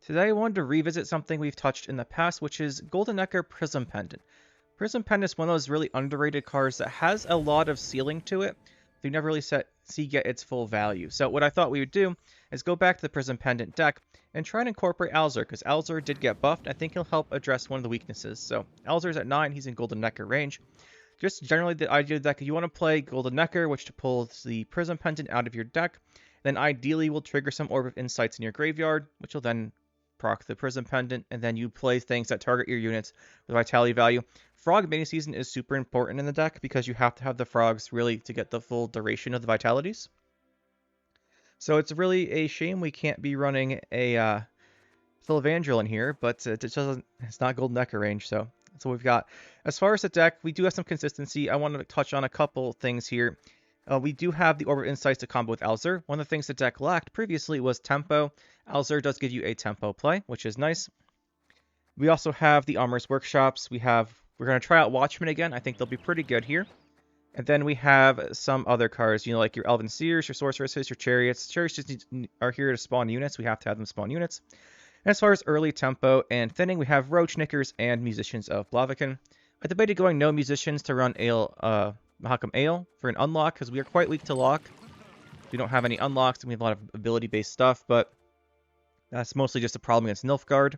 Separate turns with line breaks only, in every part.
Today I wanted to revisit something we've touched in the past, which is Golden Necker Prism Pendant. Prism Pendant is one of those really underrated cards that has a lot of ceiling to it. You never really see get its full value. So what I thought we would do is go back to the Prism Pendant deck and try and incorporate Alzur, because Alzur did get buffed. I think he'll help address one of the weaknesses. So Alzur's at 9, he's in Golden Necker range. Just generally the idea of the deck, you want to play Golden Necker, which pulls the Prism Pendant out of your deck. Then ideally will trigger some Orb of Insights in your graveyard, which will then proc the Prism Pendant, and then you play things that target your units with vitality value. Frog Mating Season is super important in the deck because you have to have the frogs really to get the full duration of the vitalities. So it's really a shame we can't be running a Philevandrel in here, but it's not Golden Necker range, so that's what we've got. As far as the deck, we do have some consistency. I want to touch on a couple things here. We do have the Orb of Insights to combo with Alzur. One of the things the deck lacked previously was tempo. Alzur does give you a tempo play, which is nice. We also have the Armor's Workshops. We're going to try out Watchmen again. I think they'll be pretty good here. And then we have some other cards, like your Elven Seers, your Sorceresses, your Chariots. Chariots just are here to spawn units. We have to have them spawn units. And as far as early tempo and thinning, we have Roach Knickers and Musicians of Blaviken. I debated going no Musicians to run Mahakam Ale for an unlock, because we are quite weak to lock. We don't have any unlocks, and we have a lot of ability-based stuff, but that's mostly just a problem against Nilfgaard.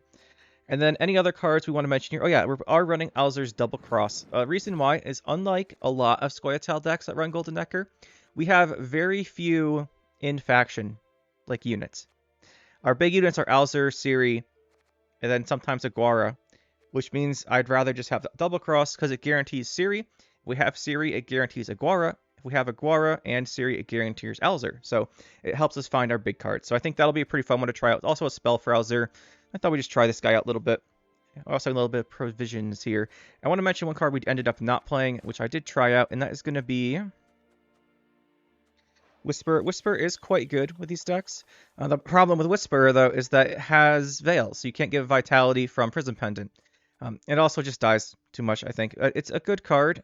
And then any other cards we want to mention here. Oh yeah, we are running Alzur's Double Cross. Reason why is, unlike a lot of Scoia'tael decks that run Golden Necker, we have very few in-faction units. Our big units are Alzur, Ciri, and then sometimes Aguara, which means I'd rather just have the Double Cross because it guarantees Ciri. If we have Ciri, it guarantees Aguara. If we have Aguara and Ciri, it guarantees Alzur. So it helps us find our big cards. So I think that'll be a pretty fun one to try out. Also a spell for Alzur. I thought we'd just try this guy out a little bit. Also a little bit of provisions here. I want to mention one card we ended up not playing, which I did try out, and that is going to be Whisper. Whisper is quite good with these decks. The problem with Whisper, though, is that it has Veil, so you can't give Vitality from Prism Pendant. It also just dies too much, I think. It's a good card.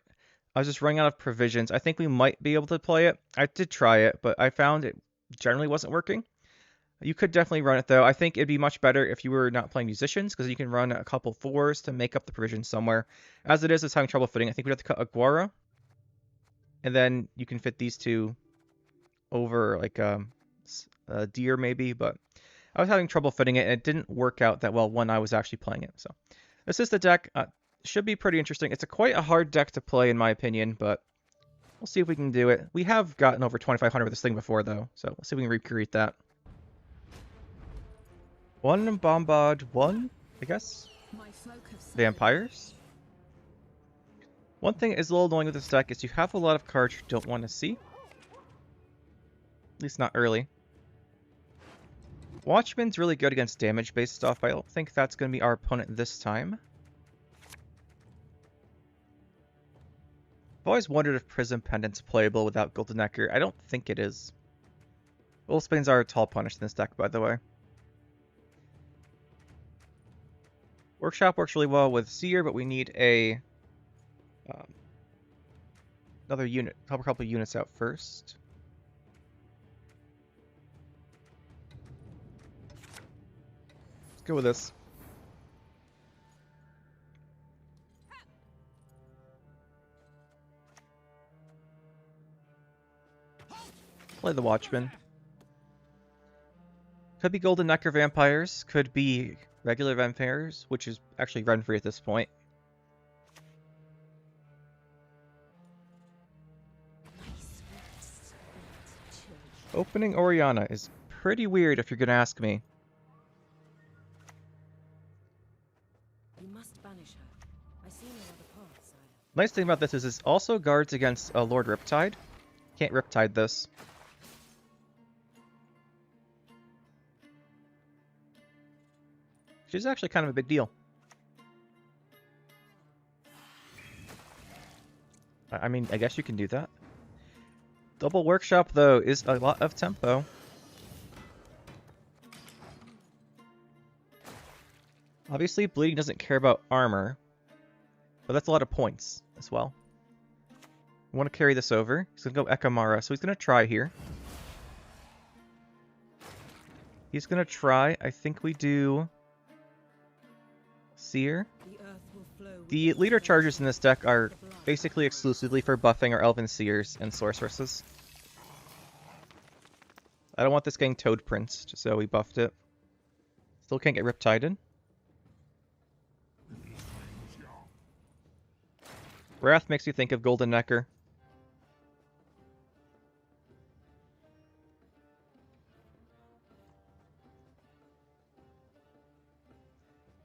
I was just running out of provisions. I think we might be able to play it. I did try it, but I found it generally wasn't working. You could definitely run it, though. I think it'd be much better if you were not playing Musicians, because you can run a couple 4s to make up the provisions somewhere. As it is, it's having trouble fitting. I think we'd have to cut Aguara, and then you can fit these two over, a Deer maybe, but I was having trouble fitting it, and it didn't work out that well when I was actually playing it. So this is the deck. Should be pretty interesting. It's quite a hard deck to play, in my opinion, but we'll see if we can do it. We have gotten over 2,500 with this thing before, though, so we'll see if we can recreate that. 1 Bombard, 1, I guess. Vampires. One thing is a little annoying with this deck is you have a lot of cards you don't want to see. At least not early. Watchman's really good against damage-based stuff, but I don't think that's going to be our opponent this time. I've always wondered if Prism Pendant's playable without Golden Necker. I don't think it is. Wolfsbanes are tall punish in this deck, by the way. Workshop works really well with Seer, but we need another unit, couple units out first. Let's go with this. Play the Watchman. Could be Golden Necker Vampires, could be regular Vampires, which is actually run-free at this point. Opening Oriana is pretty weird if you're going to ask me.
You must banish her. I see no other path, sire.
Nice thing about this is it also guards against Lord Riptide. Can't Riptide this. Which is actually kind of a big deal. I mean, I guess you can do that. Double Workshop, though, is a lot of tempo. Obviously, Bleeding doesn't care about armor, but that's a lot of points as well. We want to carry this over. He's going to go Ekamara, so he's going to try here. He's gonna try. I think we do Seer. The leader charges in this deck are basically exclusively for buffing our Elven Seers and Sorceresses. I don't want this getting Toad Princed, so we buffed it. Still can't get Riptided. Wrath makes you think of Golden Necker.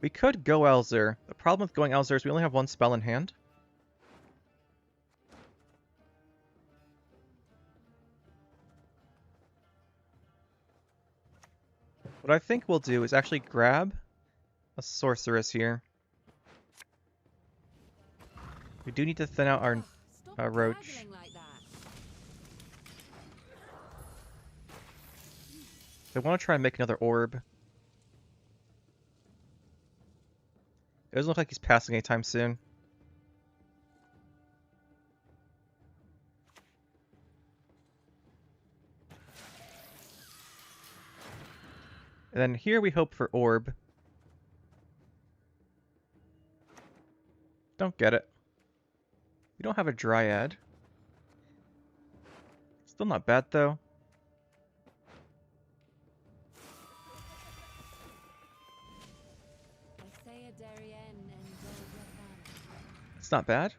We could go Elzer. The problem with going Elzer is we only have one spell in hand. What I think we'll do is actually grab a Sorceress here. We do need to thin out our Roach. I want to try and make another orb. It doesn't look like he's passing anytime soon. And then here we hope for orb. Don't get it. We don't have a Dryad. Still not bad though. It's not bad.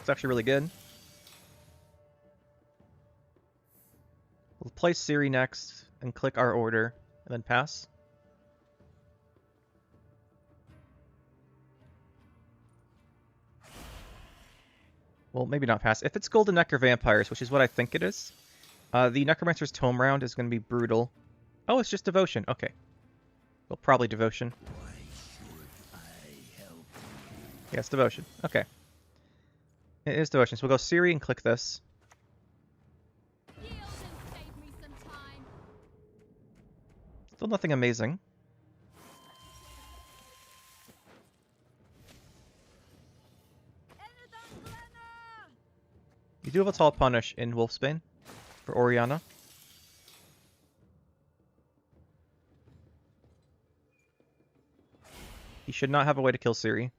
It's actually really good. We'll play Ciri next and click our order and then pass. Well, maybe not pass. If it's Golden Necker Vampires, which is what I think it is, the Necromancer's Tome round is going to be brutal. Oh, it's just Devotion. Okay. Well, probably Devotion. Yes, Devotion. Okay. It is Devotion, so we'll go Ciri and click this. Still nothing amazing. You do have a Tall Punish in Wolfsbane for Orianna. He should not have a way to kill Ciri.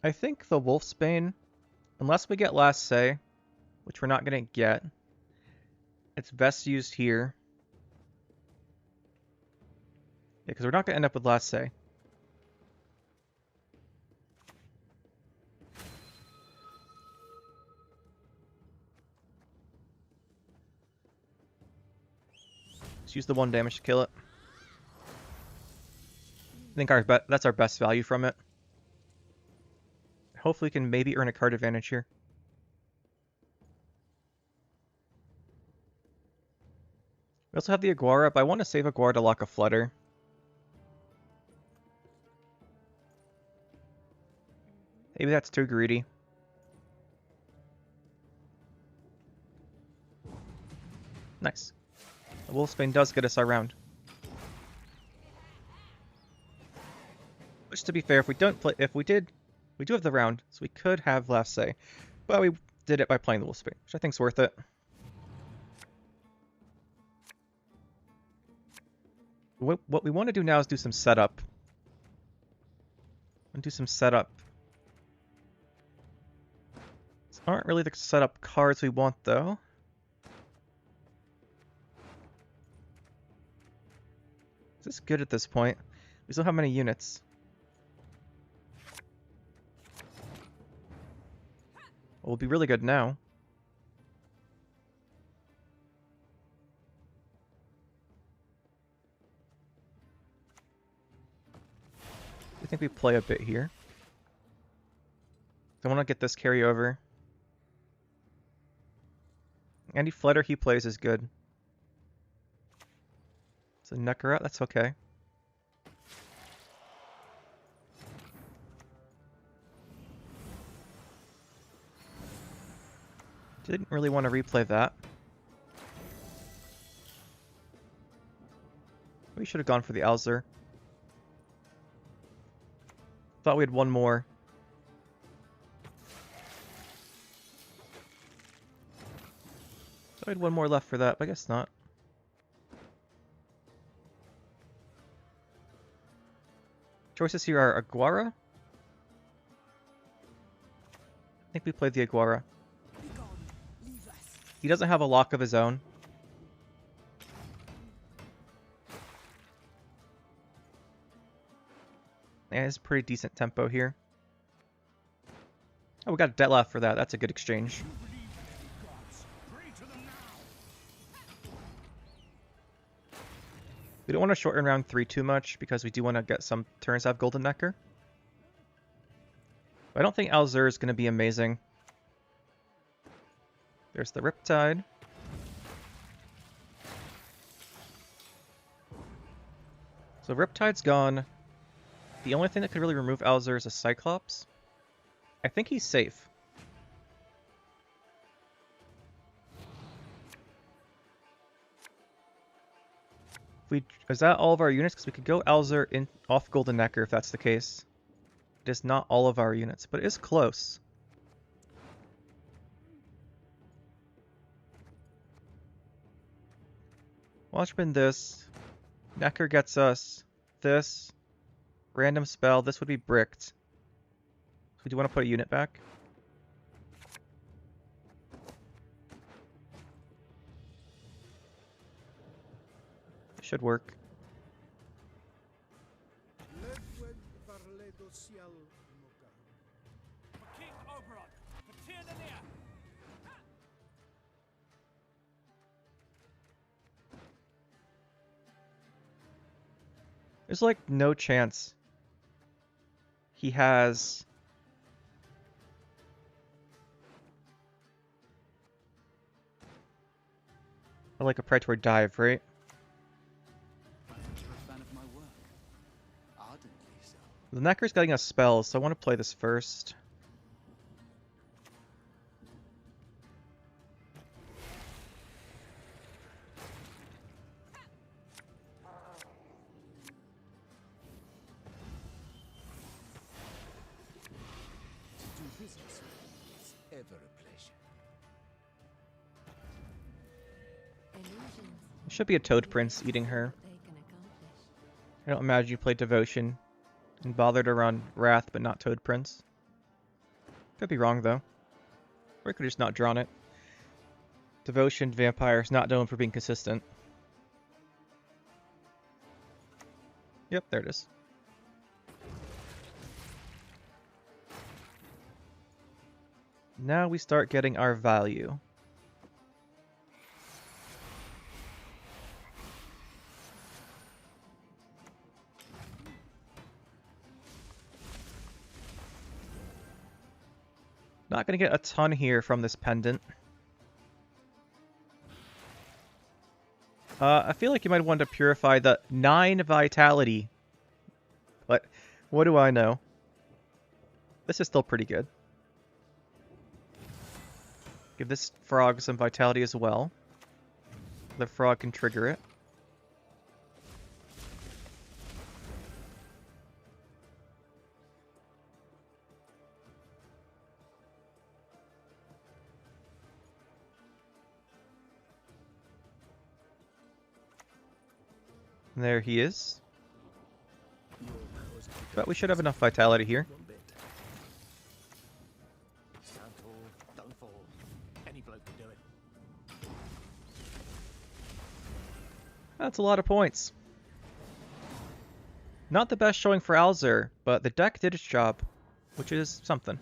I think the Wolfsbane, unless we get Last Say, which we're not going to get, it's best used here. Yeah, because we're not going to end up with Last Say. Let's use the 1 damage to kill it. I think that's our best value from it. Hopefully we can maybe earn a card advantage here. We also have the Aguara, but I want to save Aguara to lock a Flutter. Maybe that's too greedy. Nice. The Wolfsbane does get us our round. Which, to be fair, if we don't play, we do have the round, so we could have Last Say, but we did it by playing the Wolfsbane, which I think is worth it. What we want to do now is do some setup. And do some setup. These aren't really the setup cards we want, though. Is this good at this point? We still have many units. Well, we'll be really good now. I think we play a bit here. I want to get this carryover. Any Flutter he plays is good. It's a Nekara, that's okay. Didn't really want to replay that. We should have gone for the Alzer. Thought we had one more. Thought we had one more left for that, but I guess not. Choices here are Aguara. I think we played the Aguara. He doesn't have a lock of his own. And it's pretty decent tempo here. Oh, we got a Detlef for that. That's a good exchange. We don't want to shorten round 3 too much because we do want to get some turns out of Golden Necker. But I don't think Alzer is going to be amazing. There's the Riptide. So Riptide's gone. The only thing that could really remove Alzer is a Cyclops. I think he's safe. Is that all of our units? Because we could go Alzer in off Golden Necker if that's the case. It is not all of our units, but it is close. Watchman this. Necker gets us this. Random spell. This would be bricked. We do want to put a unit back. It should work. There's like no chance he has like a predatory dive, right? The Necker's getting us spells, so I want to play this first. Should be a Toad Prince eating her. I don't imagine you played Devotion and bothered to run Wrath but not Toad Prince. Could be wrong though. Or I could have just not drawn it. Devotion Vampire is not known for being consistent. Yep, there it is. Now we start getting our value. Not going to get a ton here from this pendant. I feel like you might want to purify the 9 vitality. But what do I know? This is still pretty good. Give this frog some vitality as well. The frog can trigger it. There he is. But we should have enough vitality here. That's a lot of points. Not the best showing for Alzer, but the deck did its job, which is something.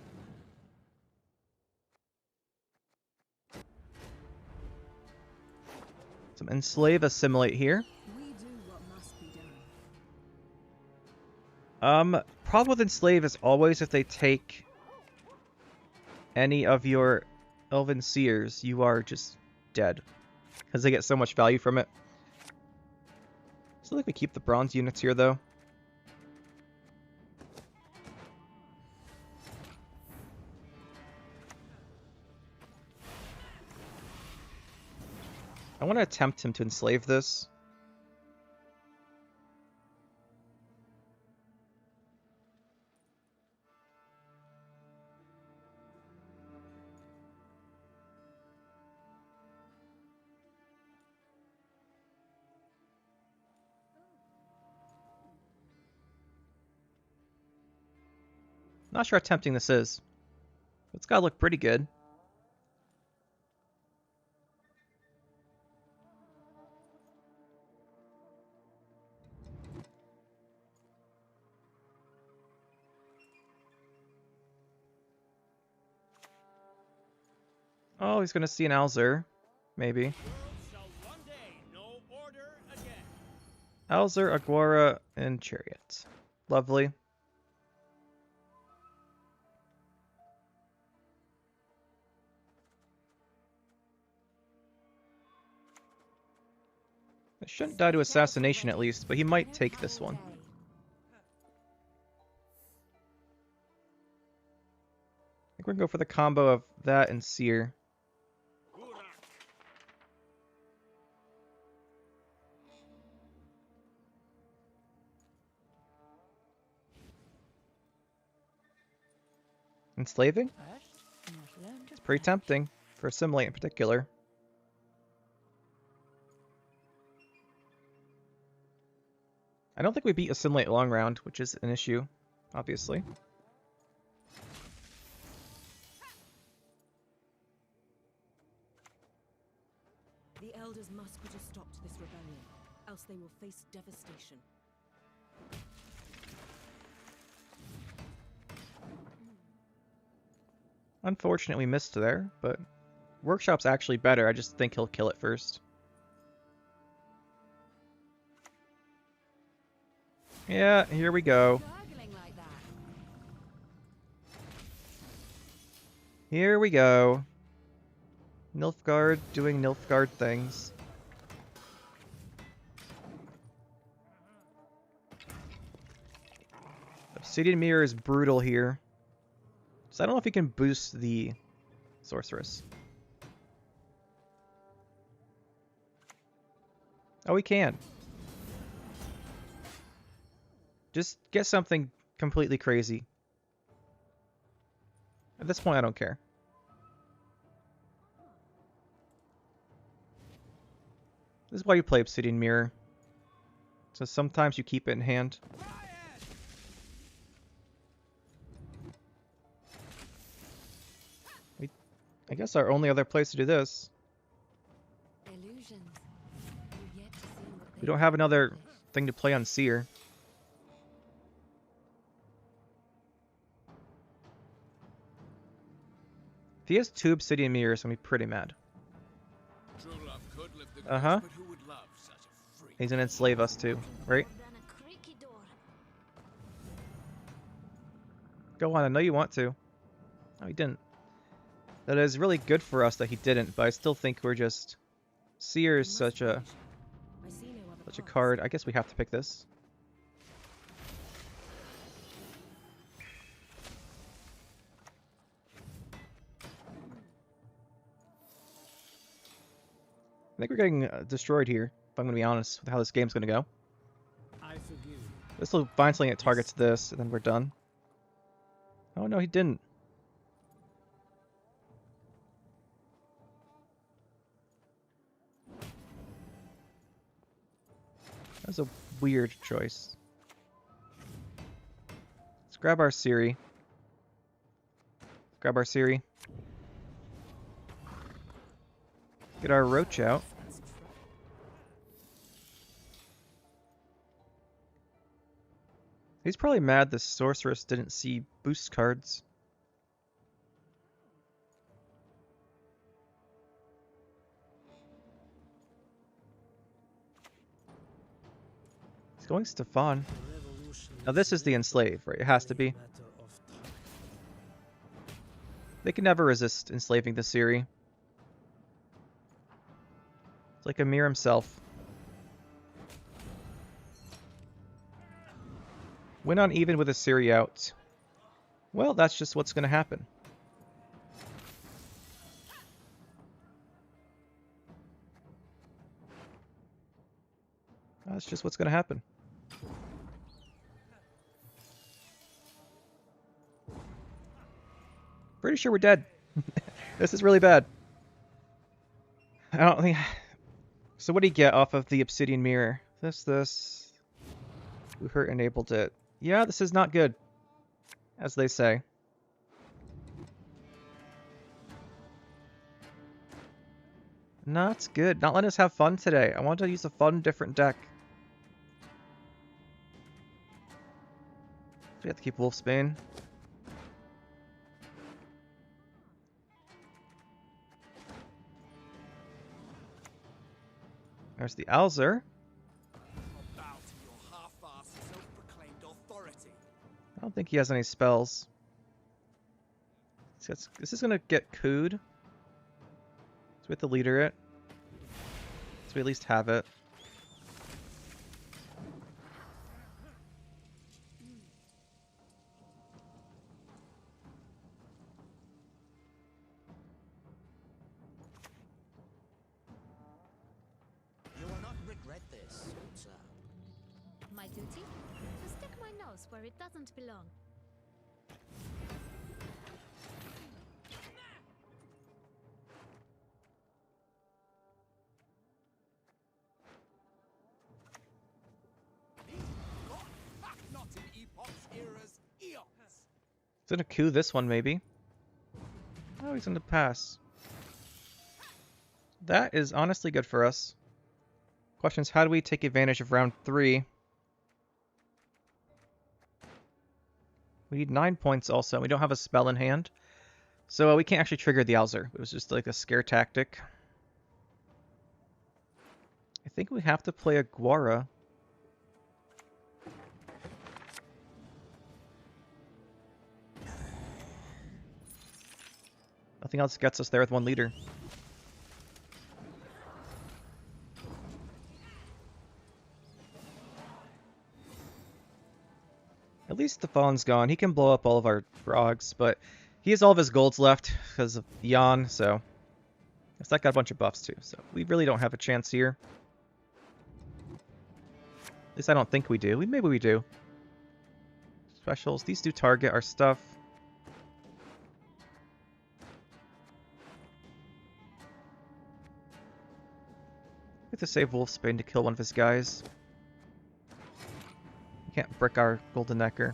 Some Enslave Assimilate here. Problem with Enslave is always if they take any of your Elven Seers, you are just dead. Because they get so much value from it. Still like we keep the bronze units here though. I want to attempt him to enslave this. Not sure how tempting this is. It's gotta look pretty good. Oh, he's gonna see an Alzur. Maybe. Alzur, Aguara, and Chariot. Lovely. It shouldn't die to assassination at least, but he might take this one. I think we're gonna go for the combo of that and Seer. Enslaving? It's pretty tempting, for Assimilate in particular. I don't think we beat Assimilate long round, which is an issue, obviously.
The elders must put a stop to this rebellion, else they will face devastation.
Unfortunately, we missed there, but Workshop's actually better. I just think he'll kill it first. Yeah, here we go. Here we go. Nilfgaard doing Nilfgaard things. Obsidian Mirror is brutal here. So I don't know if he can boost the Sorceress. Oh, he can. Just get something completely crazy. At this point, I don't care. This is why you play Obsidian Mirror. So sometimes you keep it in hand. I guess our only other place to do this. We don't have another thing to play on Seer. If he has 2 Obsidian Mirrors, I'm gonna be pretty mad. Uh-huh. He's gonna enslave us too, right? Go on, I know you want to. No, he didn't. That is really good for us that he didn't, but I still think we're just... Seer is such a card. I guess we have to pick this. I think we're getting destroyed here, if I'm going to be honest with how this game's going to go. This will find something that targets this, and then we're done. Oh no, he didn't. That was a weird choice. Let's grab our Siri. Grab our Siri. Get our Roach out. He's probably mad the Sorceress didn't see boost cards. He's going Stefan. Now this is the Enslave, right? It has to be. They can never resist enslaving the Siri. It's like Amir himself. Win on even with a Siri out. Well, that's just what's going to happen. That's just what's going to happen. Pretty sure we're dead. This is really bad. I don't think... So what do you get off of the Obsidian Mirror? This. We hurt enabled it. Yeah, this is not good. as they say. Not good. Not letting us have fun today. I want to use a fun, different deck. So we have to keep Wolfsbane. There's the Alzer. I don't think he has any spells. This is going to get cooed. So we have to leader it. So we at least have it.
You will not regret this, sir.
My duty? To stick my nose where it doesn't belong.
He's gonna coup this one, maybe. Oh, he's gonna pass. That is honestly good for us. Question is, how do we take advantage of round 3? We need 9 points also. We don't have a spell in hand. So we can't actually trigger the Alzer. It was just like a scare tactic. I think we have to play a Guerilla. Nothing else gets us there with 1 leader. At least the Fawn's gone. He can blow up all of our frogs, but he has all of his golds left because of Jan, so yes, that got a bunch of buffs too. So we really don't have a chance here. At least I don't think we do. Maybe we do. Specials. These do target our stuff. We have to save Wolfsbane to kill one of his guys. We can't brick our Golden Necker.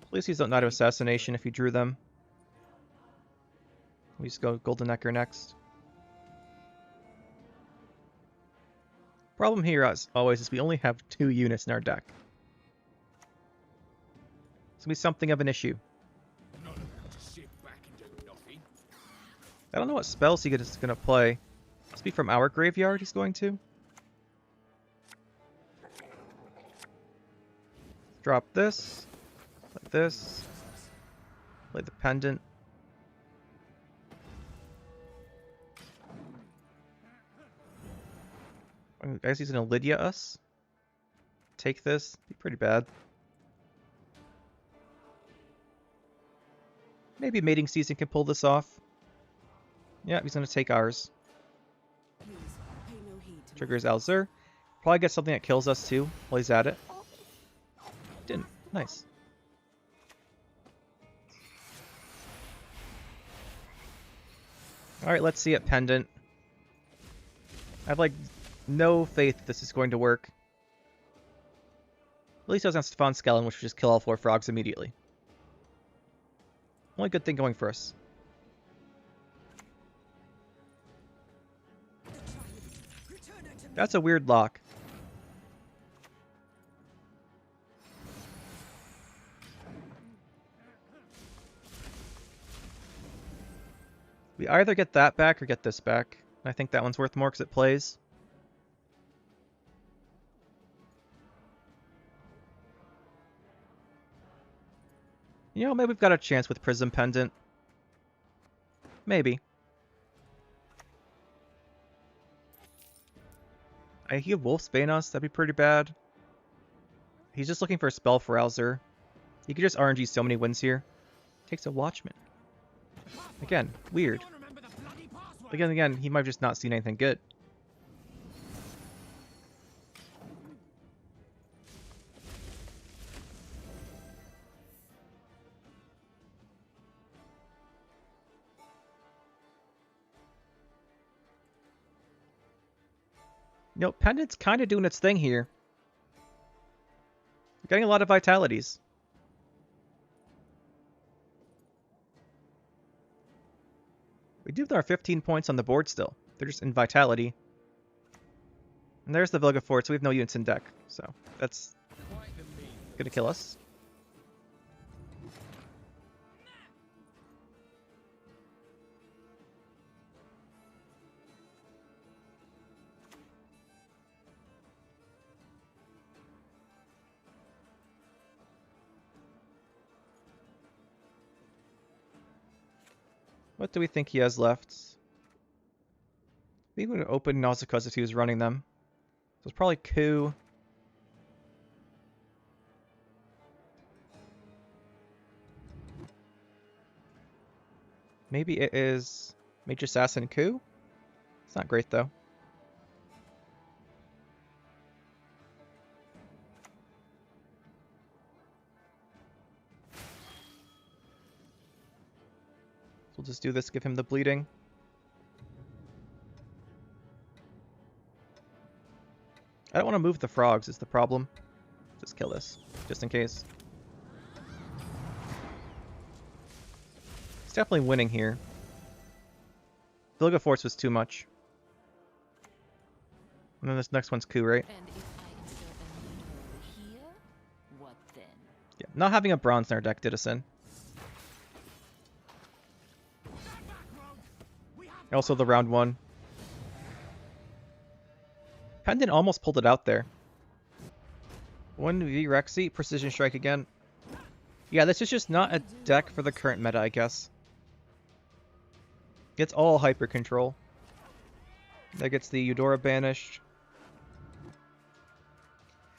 At least he's not to assassination if he drew them. We just go Golden Necker next. Problem here, as always, is we only have 2 units in our deck. It's gonna be something of an issue. I don't know what spells he's gonna play. Must be from our graveyard he's going to. Drop this. Like this. Play the pendant. I guess he's gonna Lydia us. Take this. Be pretty bad. Maybe Mating Season can pull this off. Yeah, he's gonna take ours. Triggers Alzer. Probably get something that kills us too while he's at it. Didn't. Nice. Alright, let's see it, Pendant. I have, like, no faith that this is going to work. At least it doesn't have Stefan Skellen, which would just kill all 4 frogs immediately. Only good thing going for us. That's a weird lock. We either get that back or get this back. I think that one's worth more because it plays. You know, maybe we've got a chance with Prism Pendant. Maybe. He could Wolfsbane us, that'd be pretty bad. He's just looking for a spell for Alzer. He could just RNG so many wins here. Takes a Watchman. Again, weird. Again, he might have just not seen anything good. You know, Pendant's kind of doing its thing here. We're getting a lot of vitalities. We do have our 15 points on the board still. They're just in vitality. And there's the Vilga Fort, so we have no units in deck. So that's gonna kill us. What do we think he has left? We would open Nausicaa's if he was running them. So it's probably Coup. Maybe it is Mage Assassin Coup? It's not great though. So we'll just do this, give him the bleeding. I don't want to move the frogs is the problem. Just kill this, just in case. It's definitely winning here. Vilga Force was too much. And then this next one's Coup, right?
And if I insert a needle here, what then?
Yeah, not having a bronze in our deck did us in. Also the round one. Pendant almost pulled it out there. 1v Rexy, Precision Strike again. Yeah, this is just not a deck for the current meta, I guess. It's all hyper control. That gets the Eudora banished.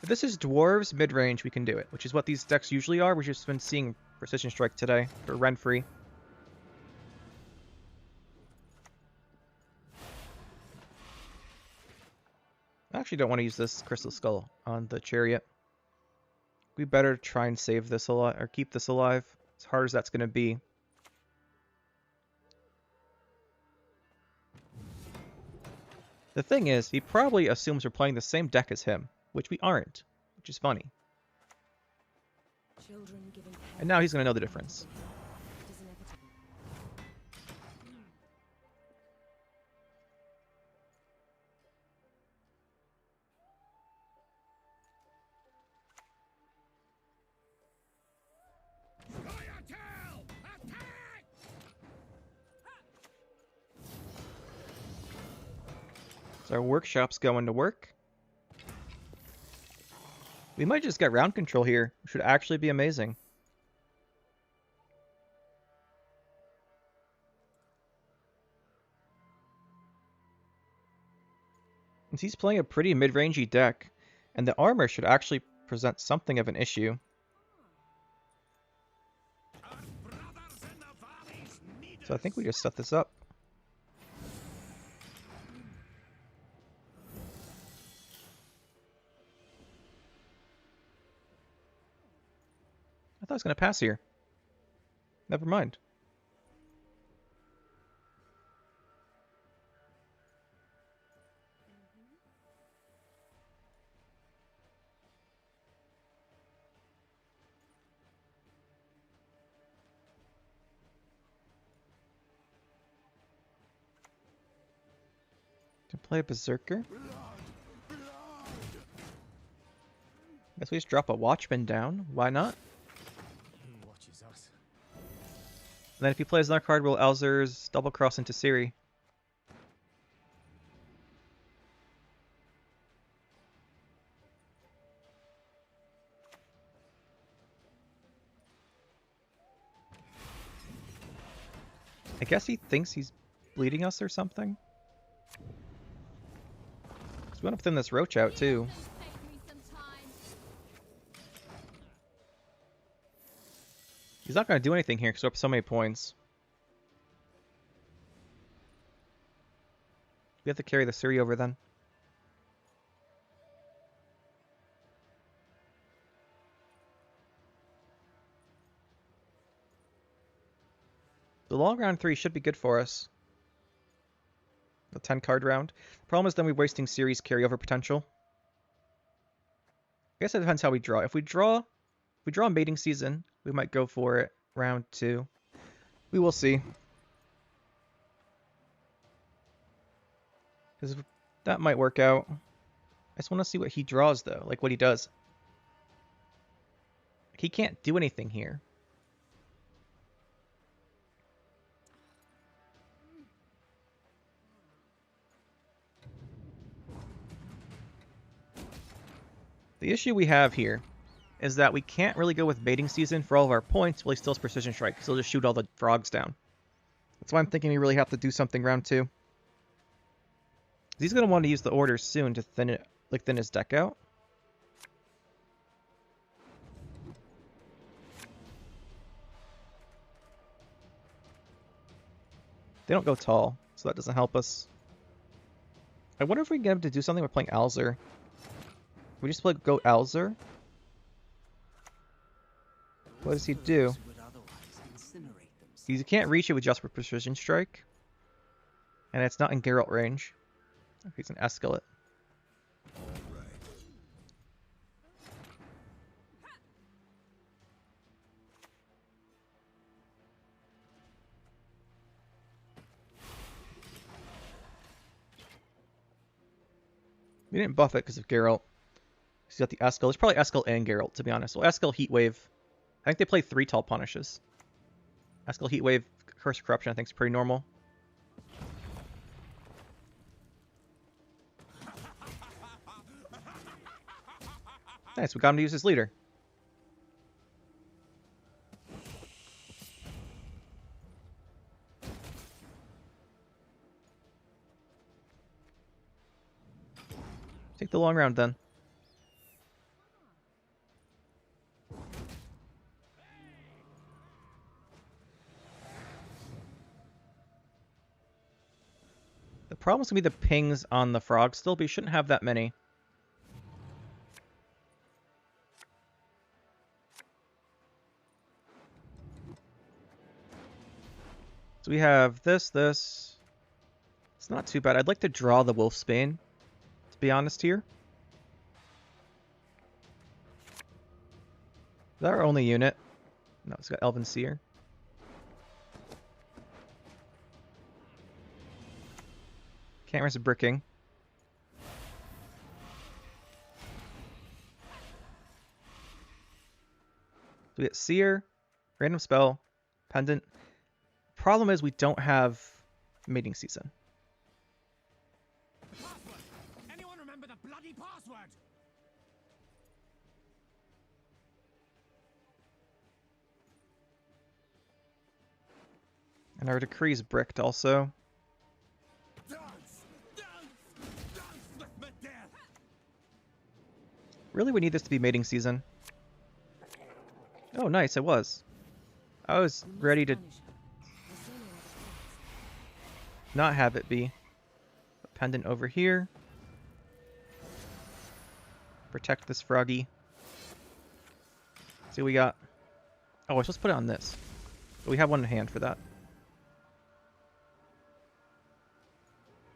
If this is Dwarves mid-range, we can do it, which is what these decks usually are. We've just been seeing Precision Strike today for Renfree. I actually don't want to use this Crystal Skull on the Chariot. We better try and save this alive, or keep this alive, as hard as that's going to be. The thing is, he probably assumes we're playing the same deck as him, which we aren't, which is funny. And now he's going to know the difference.
It is inevitable.
Scoia'tael! Attack!
So our workshop's going to work. We might just get round control here, which would actually be amazing. Since he's playing a pretty mid-rangey deck, and the armor should actually present something of an issue.
Our brothers in the valleys need
So I think we just set this up. I thought I was going to pass here. Never mind. To play a Berserker. Guess we just drop a Watchman down. Why not?
watches us.
And then if he plays another card, we'll Alzur's double cross into Ciri. I guess he thinks he's bleeding us or something. 'Cause we went up within this roach out too. He's not going to do anything here because we're up so many points. We have to carry the Ciri over then. The long round 3 should be good for us. The 10 card round. The problem is then we're wasting series carryover potential. I guess it depends how we draw. If we draw mating season, we might go for it round 2. We will see. Because that might work out. I just want to see what he draws though, like what he does. He can't do anything here. The issue we have here is that we can't really go with mating season for all of our points while he still has precision strike, because he'll just shoot all the frogs down. That's why I'm thinking we really have to do something round 2. He's going to want to use the orders soon to thin his deck out. They don't go tall, so that doesn't help us. I wonder if we can get him to do something by playing Alzur. We just go Alzur. What does he do? He can't reach it with just for precision strike. And it's not in Geralt range. He's an Escalate. We didn't buff it because of Geralt. He's got the Eskel. It's probably Eskel and Geralt, to be honest. Well, Eskel, Heatwave. I think they play 3 tall punishes. Eskel, Heatwave, Curse of Corruption, I think is pretty normal. Nice, we got him to use his leader. Take the long round then. The problem's gonna be the pings on the frog still, but you shouldn't have that many. So we have this. It's not too bad. I'd like to draw the Wolfsbane, to be honest here. Is that our only unit? No, it's got Elven Seer. Can't risk bricking. So we get Seer, random spell, Pendant. Problem is we don't have mating season.
Password! Anyone remember the bloody password?
And our decree's bricked also.
Dance! Dance! Dance with my death!
Really, we need this to be mating season. Oh, nice, it was. I was ready to not have it be. A pendant over here. Protect this froggy. See what we got. Oh, we're supposed to put it on this. But we have one in hand for that.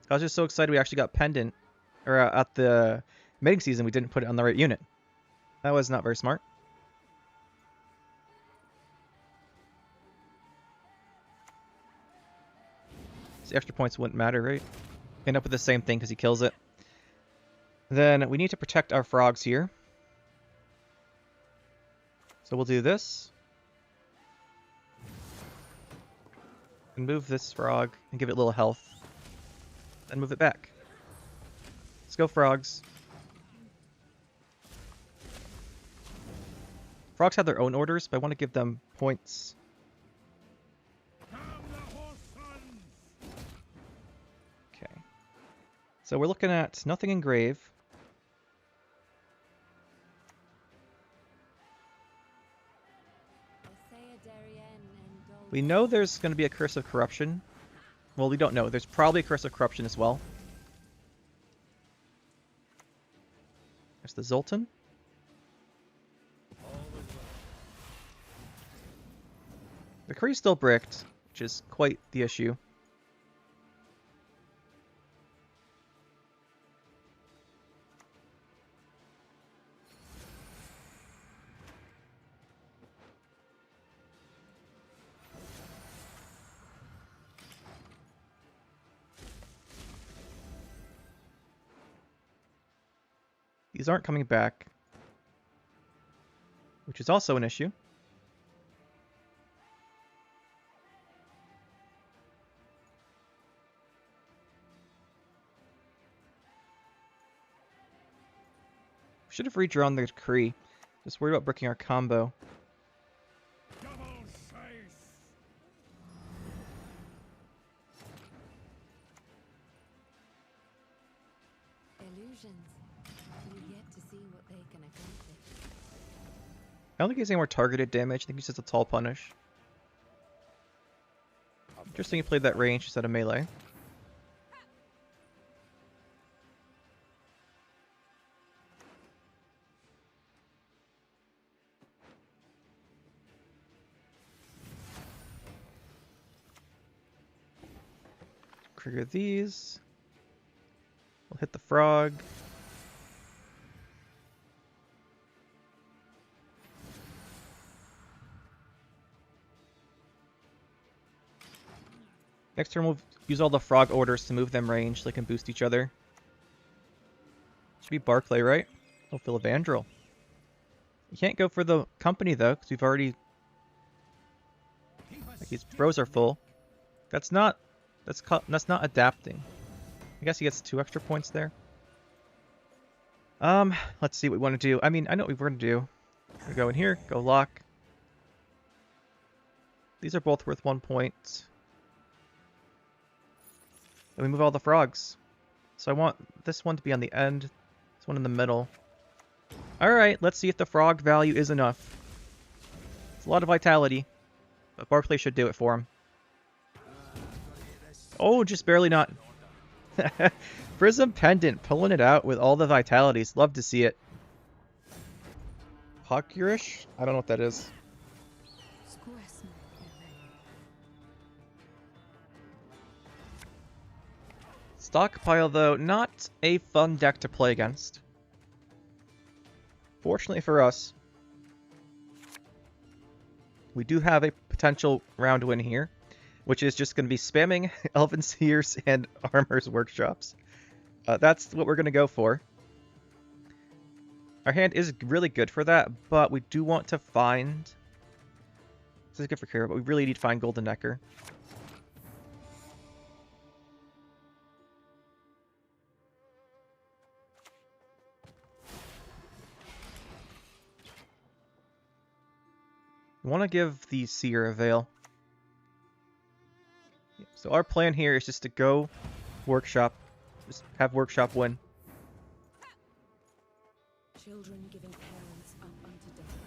I was just so excited we actually got pendant. Or at the mating season, we didn't put it on the right unit. That was not very smart. So extra points wouldn't matter, right? End up with the same thing because he kills it. Then we need to protect our frogs here. So we'll do this. And move this frog and give it a little health. Then move it back. Let's go, frogs. Frogs have their own orders, but I want to give them points. Okay. So we're looking at nothing in grave. We know there's going to be a Curse of Corruption. Well, we don't know. There's probably a Curse of Corruption as well. There's the Zoltan. The Kree's still bricked, which is quite the issue. These aren't coming back, which is also an issue. Should have redrawn the decree. Just worried about breaking our combo.
Double faith.
Illusions. You get to see what they can accomplish.
I don't think he's any more targeted damage. I think he's just a tall punish. Interesting he played that range instead of melee. Trigger these. We'll hit the frog. Next turn we'll use all the frog orders to move them range so they can boost each other. Should be Barclay, right? Oh, Philibandrel. You can't go for the company though, because we've already... Like his throws are full. That's not adapting. I guess he gets 2 extra points there. Let's see what we want to do. I mean, I know what we're going to do. We go in here, go lock. These are both worth 1 point. Then we move all the frogs. So I want this one to be on the end, this one in the middle. Alright, let's see if the frog value is enough. It's a lot of vitality, but Barclay should do it for him. Oh, just barely not. Prism Pendant, pulling it out with all the vitalities. Love to see it. Hawkurish? I don't know what that is. Stockpile, though, not a fun deck to play against. Fortunately for us, we do have a potential round win here, which is just going to be spamming Elven Seers and Armor's Workshops. That's what we're going to go for. Our hand is really good for that, but we do want to find... This is good for Kira, but we really need to find Golden Necker. We want to give the Seer a Veil. So our plan here is just to go Workshop. Just have Workshop win.
Children giving parents up unto death.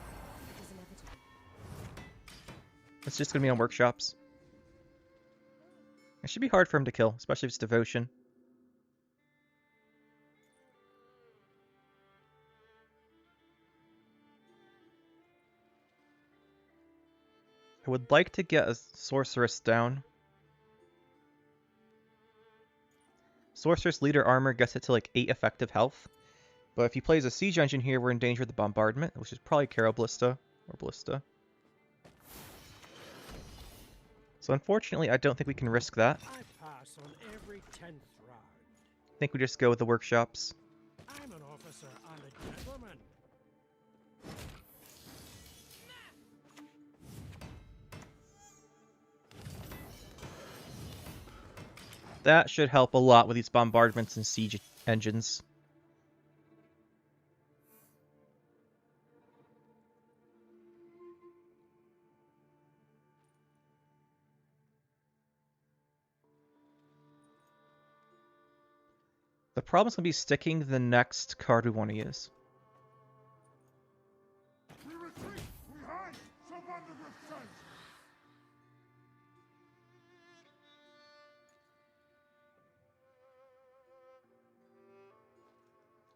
It is inevitable.
It's just going to be on Workshops. It should be hard for him to kill, especially if it's Devotion. I would like to get a Sorceress down. Sorceress Leader Armor gets it to like 8 effective health. But if he plays a Siege Engine here, we're in danger of the Bombardment, which is probably Kara Ballista or Ballista. So unfortunately, I don't think we can risk that.
I pass on every 10th round.
I think we just go with the Workshops.
I'm an officer and a gentleman.
That should help a lot with these bombardments and siege engines. The problem's going to be sticking the next card we want to use.
We retreat. We hide. So under the sun.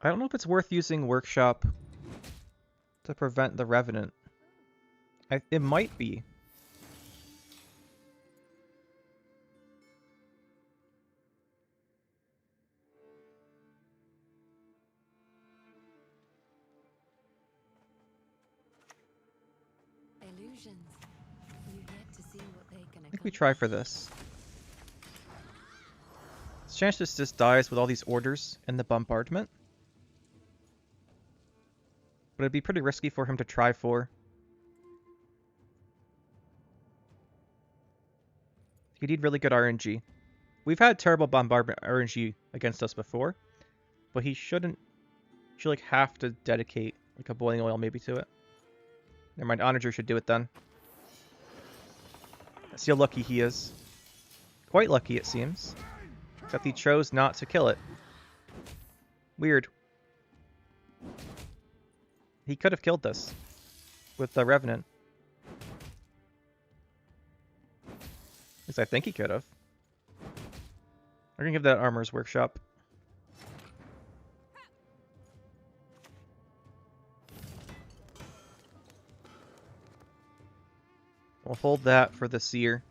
I don't know if it's worth using Workshop to prevent the Revenant. It might be.
Illusions. You get to see what they can
I think we try for this. This chance just dies with all these orders and the bombardment. But it'd be pretty risky for him to try for. He'd need really good RNG. We've had terrible bombardment RNG against us before, but he shouldn't. Should like have to dedicate like a boiling oil maybe to it. Never mind, Onager should do it then. See how lucky he is. Quite lucky it seems. Except he chose not to kill it. Weird. He could have killed this with the Revenant. At least I think he could have. We're gonna give that Armor's Workshop. We'll hold that for the Seer.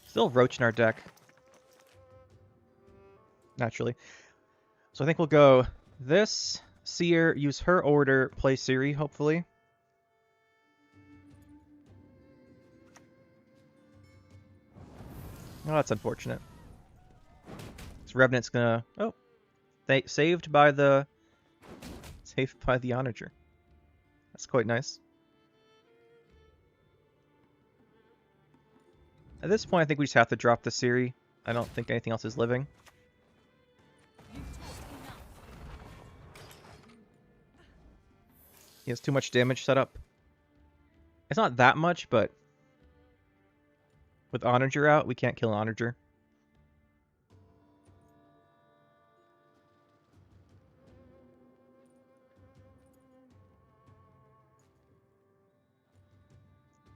Still Roach in our deck. Naturally. So I think we'll go this, Seer, use her order, play Siri, hopefully. Oh, that's unfortunate. This Revenant's gonna... Oh. Saved by the Onager. That's quite nice. At this point, I think we just have to drop the Siri. I don't think anything else is living. He has too much damage set up. It's not that much, but with Onager out, we can't kill Onager.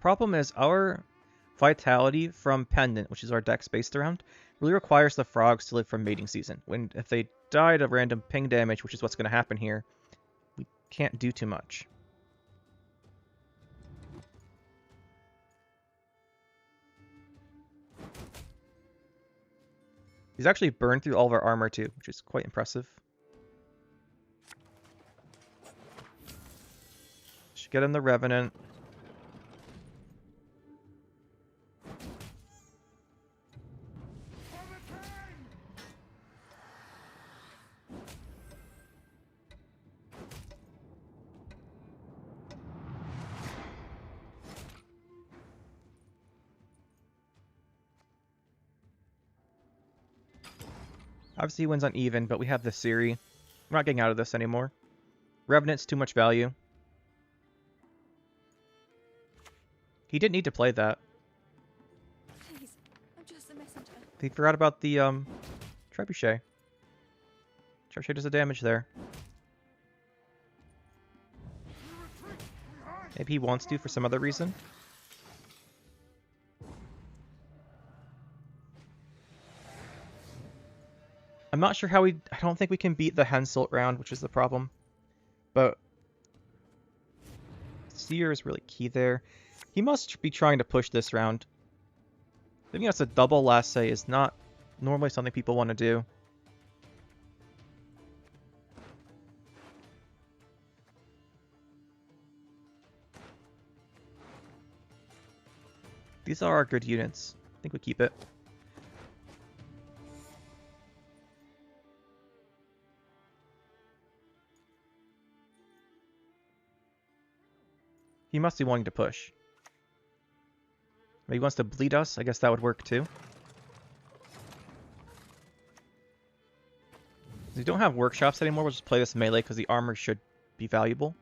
Problem is, our Vitality from Pendant, which is our deck based around, really requires the frogs to live from mating season. If they die to random ping damage, which is what's going to happen here, we can't do too much. He's actually burned through all of our armor too, which is quite impressive. Should get him the Revenant. Obviously he wins on even, but we have the Siri. We're not getting out of this anymore. Revenant's too much value. He didn't need to play that.
Please, I'm just a messenger.
He forgot about the Trebuchet. Trebuchet does the damage there. Maybe he wants to for some other reason. I'm not sure how I don't think we can beat the Henselt round, which is the problem. But Seer is really key there. He must be trying to push this round. Giving us a double last say is not normally something people want to do. These are our good units. I think we keep it. He must be wanting to push. Maybe he wants to bleed us. I guess that would work too. If we don't have workshops anymore, we'll just play this melee because the armor should be valuable.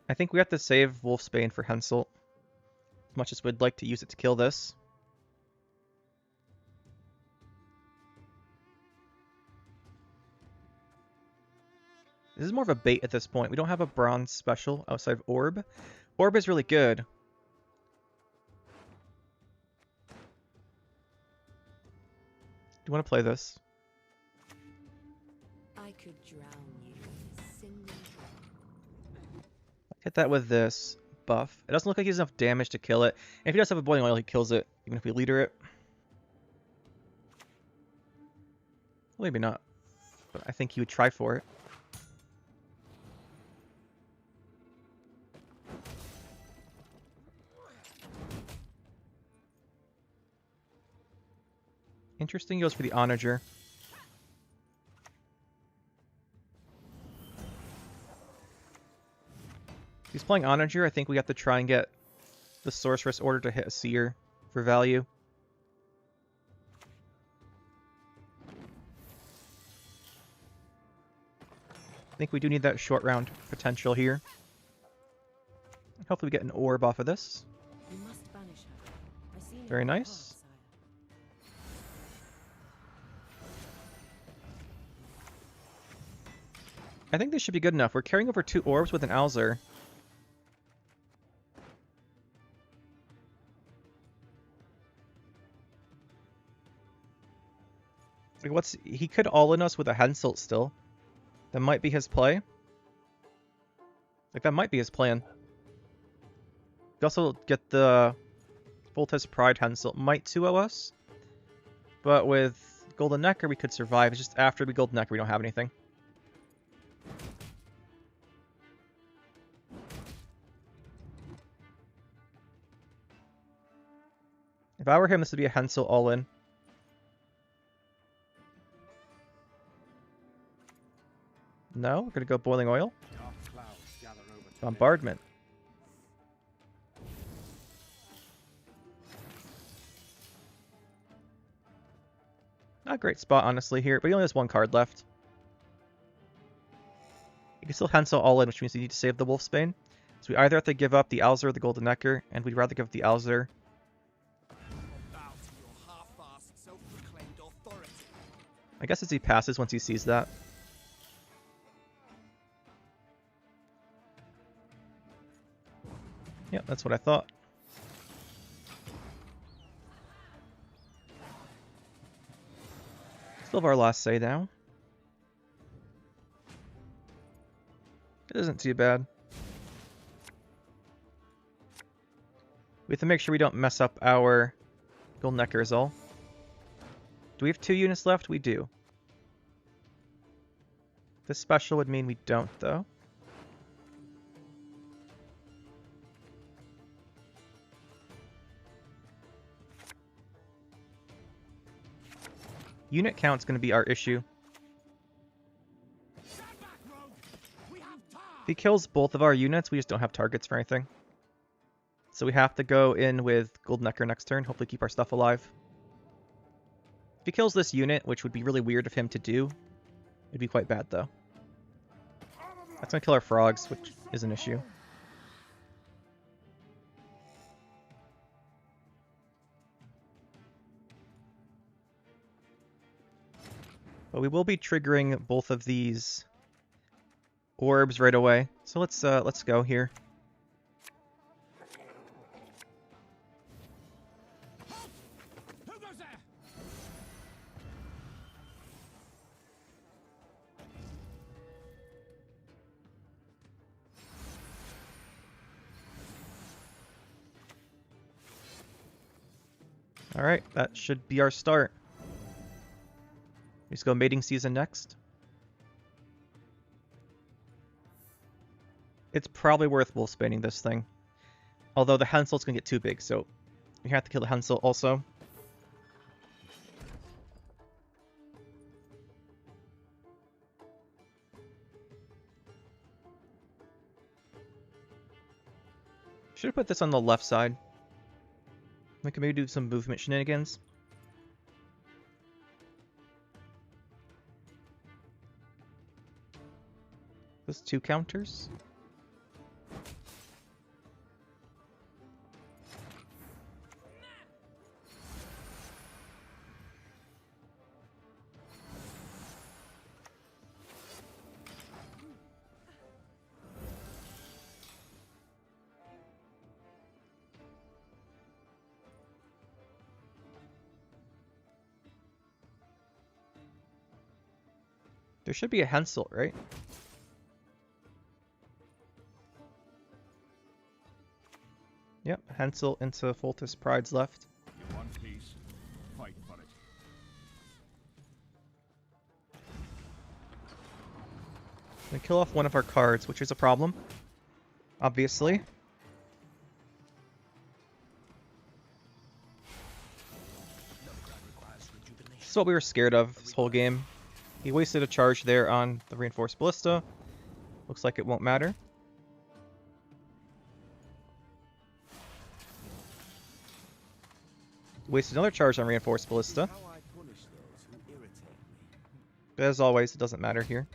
I think we have to save Wolfsbane for Henselt. As much as we'd like to use it to kill this. This is more of a bait at this point. We don't have a bronze special outside of Orb. Orb is really good. Do you want to play this?
I could drown you in a single drop.
Hit that with this buff. It doesn't look like he has enough damage to kill it. And if he does have a boiling oil, he kills it, even if we leader it. Well, maybe not. But I think he would try for it. Interesting, he goes for the Onager. If he's playing Onager, I think we have to try and get the Sorceress Order to hit a Seer for value. I think we do need that short round potential here. Hopefully we get an orb off of this.
You must banish her. I see no
Very
other
nice.
path, sire.
I think this should be good enough. We're carrying over 2 orbs with an Alzur. Like, he could all-in us with a Henselt still. That might be his play. Like, that might be his plan. We also get the Volta's Pride Henselt. Might 2-0 us. But with Golden Necker, we could survive. It's just after we Golden Necker, we don't have anything. If I were him, this would be a Henselt all-in. No, we're going to go Boiling Oil. Bombardment. Not a great spot, honestly, here, but he only has 1 card left. You can still Henselt all in, which means you need to save the Wolfsbane. So we either have to give up the Alzur or the Golden Necker, and we'd rather give up the Alzur. I guess as he passes once he sees that. Yep, that's what I thought. Still have our last say now. It isn't too bad. We have to make sure we don't mess up our Golden Necker is all. Do we have 2 units left? We do. This special would mean we don't, though. Unit count's going to be our issue. If he kills both of our units, we just don't have targets for anything. So we have to go in with Golden Necker next turn, hopefully keep our stuff alive. If he kills this unit, which would be really weird of him to do, it'd be quite bad though. That's going to kill our frogs, which is an issue. But we will be triggering both of these orbs right away. So let's go here.
Who goes there?
All right, that should be our start. Let's go mating season next. It's probably worth wolfsbaning this thing. Although the Henselt's gonna get too big, so we have to kill the Henselt also. Should have put this on the left side. We can maybe do some movement shenanigans. Those 2 counters. There should be a Henselt, right? Yep, Henselt into Foltest Pride's left.
You want peace? Fight for it.
We kill off one of our cards, which is a problem. Obviously. This is what we were scared of this whole game. He wasted a charge there on the Reinforced Ballista. Looks like it won't matter. Wasted another charge on Reinforced Ballista. But as always, it doesn't matter here.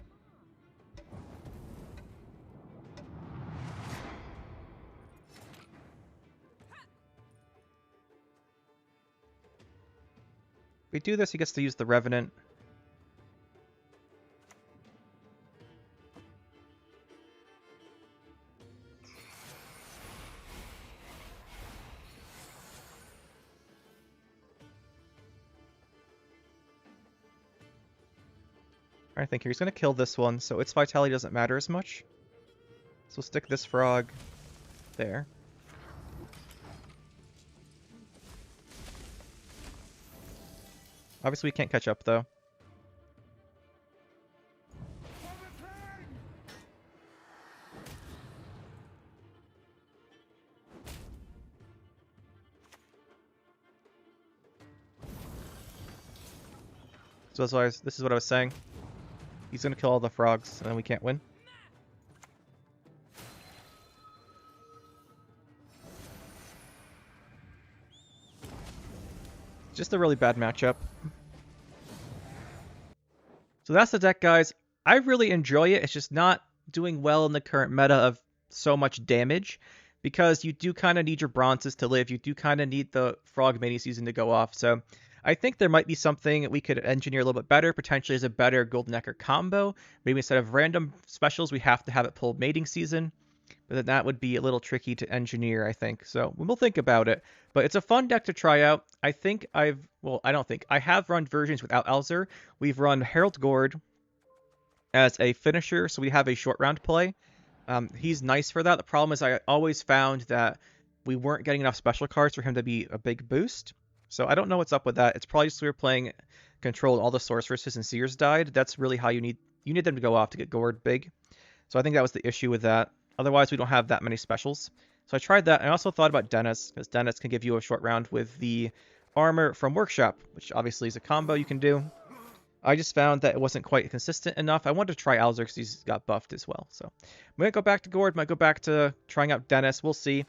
If we do this, he gets to use the Revenant. I think he's going to kill this one, so its vitality doesn't matter as much. So stick this frog there. Obviously we can't catch up though. So this is what I was saying. He's gonna kill all the frogs, and then we can't win. Just a really bad matchup. So that's the deck, guys. I really enjoy it. It's just not doing well in the current meta of so much damage, because you do kind of need your bronzes to live. You do kind of need the frog mini season to go off. So I think there might be something we could engineer a little bit better, potentially as a better Golden Necker combo. Maybe instead of random specials, we have to have it pull mating season. But then that would be a little tricky to engineer, I think. So we'll think about it. But it's a fun deck to try out. I have run versions without Alzur. We've run Herald Gord as a finisher, so we have a short round play. He's nice for that. The problem is I always found that we weren't getting enough special cards for him to be a big boost. So I don't know what's up with that. It's probably just we were playing control and all the sorceresses and seers died. That's really how you need them to go off to get Gord big. So I think that was the issue with that. Otherwise, we don't have that many specials. So I tried that. I also thought about Dennis, because Dennis can give you a short round with the armor from Workshop, which obviously is a combo you can do. I just found that it wasn't quite consistent enough. I wanted to try Alzur because he's got buffed as well. So I might go back to Gord, might go back to trying out Dennis. We'll see.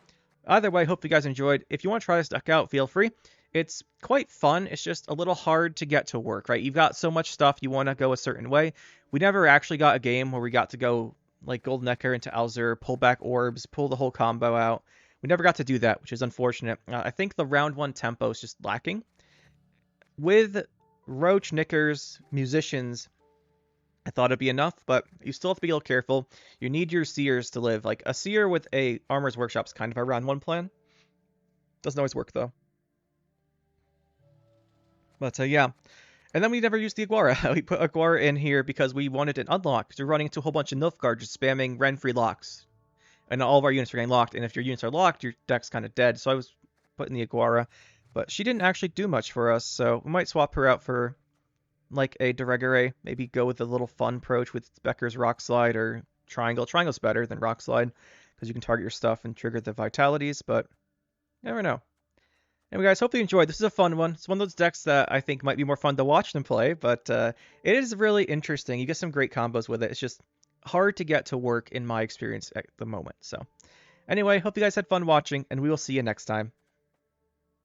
Either way, hope you guys enjoyed. If you want to try this deck out, feel free. It's quite fun. It's just a little hard to get to work, right? You've got so much stuff. You want to go a certain way. We never actually got a game where we got to go like Golden Necker into Alzur, pull back orbs, pull the whole combo out. We never got to do that, which is unfortunate. I think the round one tempo is just lacking. With Roach, Knickers, Musicians, I thought it'd be enough, but you still have to be a little careful. You need your Seers to live. Like a Seer with a Armor's Workshop is kind of a round one plan. Doesn't always work though. But yeah. And then we never used the Aguara. We put Aguara in here because we wanted an unlock. Because we're running into a whole bunch of Nilfgaard just spamming Ren-free locks. And all of our units are getting locked. And if your units are locked, your deck's kind of dead. So I was putting the Aguara. But she didn't actually do much for us. So we might swap her out for like a Deregere. Maybe go with a little fun approach with Becker's Rock Slide or Triangle. Triangle's better than Rock Slide. Because you can target your stuff and trigger the vitalities. But you never know. Anyway, guys, hope you enjoyed. This is a fun one. It's one of those decks that I think might be more fun to watch than play, but it is really interesting. You get some great combos with it. It's just hard to get to work in my experience at the moment. So anyway, hope you guys had fun watching, and we will see you next time.